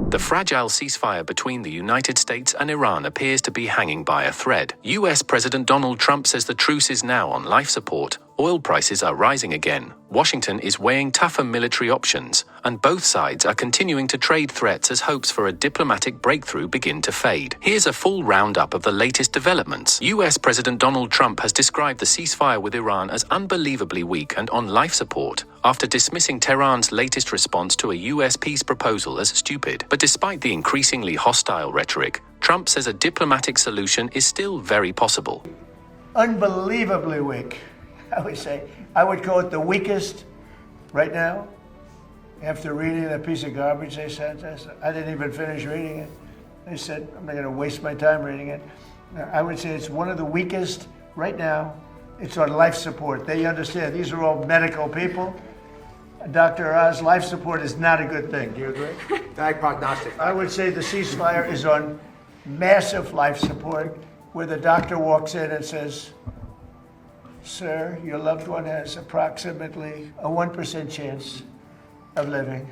The fragile ceasefire between the United States and Iran appears to be hanging by a thread. US President Donald Trump says the truce is now on life support. Oil prices are rising again. Washington is weighing tougher military options, and both sides are continuing to trade threats as hopes for a diplomatic breakthrough begin to fade. Here's a full roundup of the latest developments. US President Donald Trump has described the ceasefire with Iran as unbelievably weak and on life support, after dismissing Tehran's latest response to a US peace proposal as stupid. But despite the increasingly hostile rhetoric, Trump says a diplomatic solution is still very possible. Unbelievably weak. I would call it the weakest right now. After reading that piece of garbage they sent us, I didn't even finish reading it. They said, I'm not going to waste my time reading it. I would say it's one of the weakest right now. It's on life support. They understand. These are all medical people. Dr. Oz, life support is not a good thing. Do you agree? Bad prognostic. I would say the ceasefire is on massive life support, where the doctor walks in and says, sir, your loved one has approximately a 1% chance of living.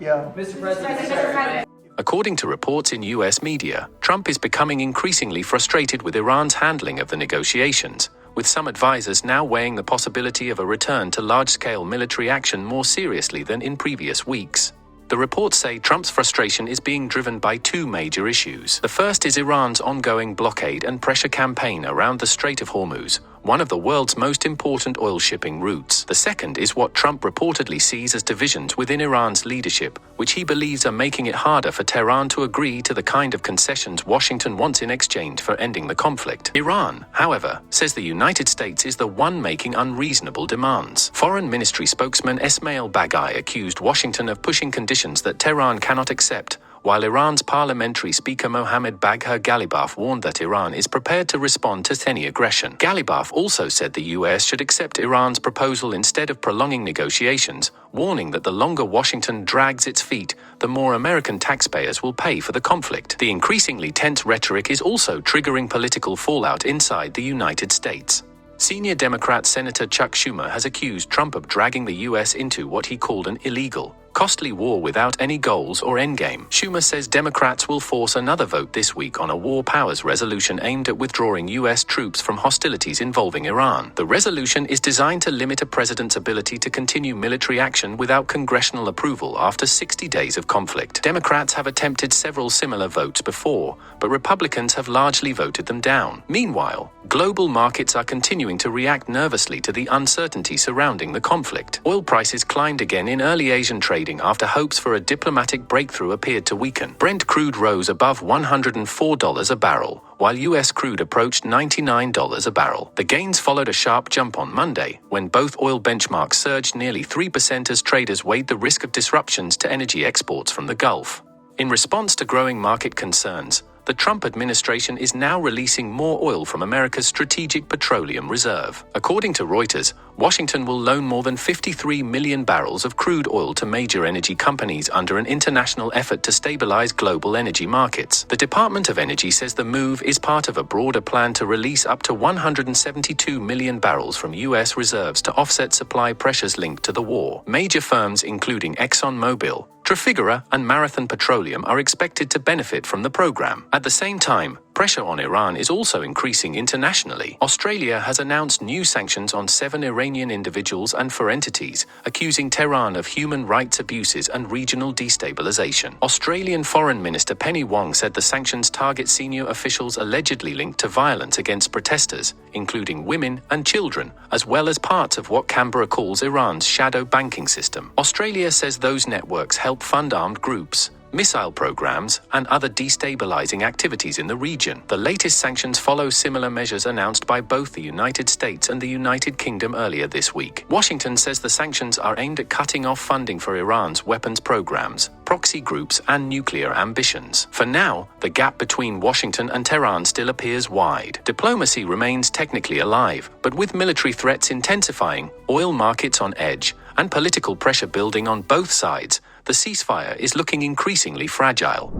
Yeah. Mr. President. According to reports in US media, Trump is becoming increasingly frustrated with Iran's handling of the negotiations, with some advisors now weighing the possibility of a return to large-scale military action more seriously than in previous weeks. The reports say Trump's frustration is being driven by two major issues. The first is Iran's ongoing blockade and pressure campaign around the Strait of Hormuz, one of the world's most important oil shipping routes. The second is what Trump reportedly sees as divisions within Iran's leadership, which he believes are making it harder for Tehran to agree to the kind of concessions Washington wants in exchange for ending the conflict. Iran, however, says the United States is the one making unreasonable demands. Foreign Ministry spokesman Esmail Baghaei accused Washington of pushing conditions that Tehran cannot accept, while Iran's parliamentary speaker Mohammad Bagher Ghalibaf warned that Iran is prepared to respond to any aggression. Ghalibaf also said the US should accept Iran's proposal instead of prolonging negotiations, warning that the longer Washington drags its feet, the more American taxpayers will pay for the conflict. The increasingly tense rhetoric is also triggering political fallout inside the United States. Senior Democrat Senator Chuck Schumer has accused Trump of dragging the US into what he called an illegal, costly war without any goals or endgame. Schumer says Democrats will force another vote this week on a war powers resolution aimed at withdrawing U.S. troops from hostilities involving Iran. The resolution is designed to limit a president's ability to continue military action without congressional approval after 60 days of conflict. Democrats have attempted several similar votes before, but Republicans have largely voted them down. Meanwhile, global markets are continuing to react nervously to the uncertainty surrounding the conflict. Oil prices climbed again in early Asian trading after hopes for a diplomatic breakthrough appeared to weaken. Brent crude rose above $104 a barrel, while US crude approached $99 a barrel. The gains followed a sharp jump on Monday, when both oil benchmarks surged nearly 3% as traders weighed the risk of disruptions to energy exports from the Gulf. In response to growing market concerns, the Trump administration is now releasing more oil from America's strategic petroleum reserve. According to Reuters, Washington will loan more than 53 million barrels of crude oil to major energy companies under an international effort to stabilize global energy markets. The Department of Energy says the move is part of a broader plan to release up to 172 million barrels from U.S. reserves to offset supply pressures linked to the war. Major firms including ExxonMobil, Trafigura, and Marathon Petroleum are expected to benefit from the program. At the same time, pressure on Iran is also increasing internationally. Australia has announced new sanctions on 7 Iranian individuals and 4 entities, accusing Tehran of human rights abuses and regional destabilization. Australian Foreign Minister Penny Wong said the sanctions target senior officials allegedly linked to violence against protesters, including women and children, as well as parts of what Canberra calls Iran's shadow banking system. Australia says those networks help fund armed groups, missile programs, and other destabilizing activities in the region. The latest sanctions follow similar measures announced by both the United States and the United Kingdom earlier this week. Washington says the sanctions are aimed at cutting off funding for Iran's weapons programs, proxy groups, and nuclear ambitions. For now, the gap between Washington and Tehran still appears wide. Diplomacy remains technically alive, but with military threats intensifying, oil markets on edge, and political pressure building on both sides, the ceasefire is looking increasingly fragile.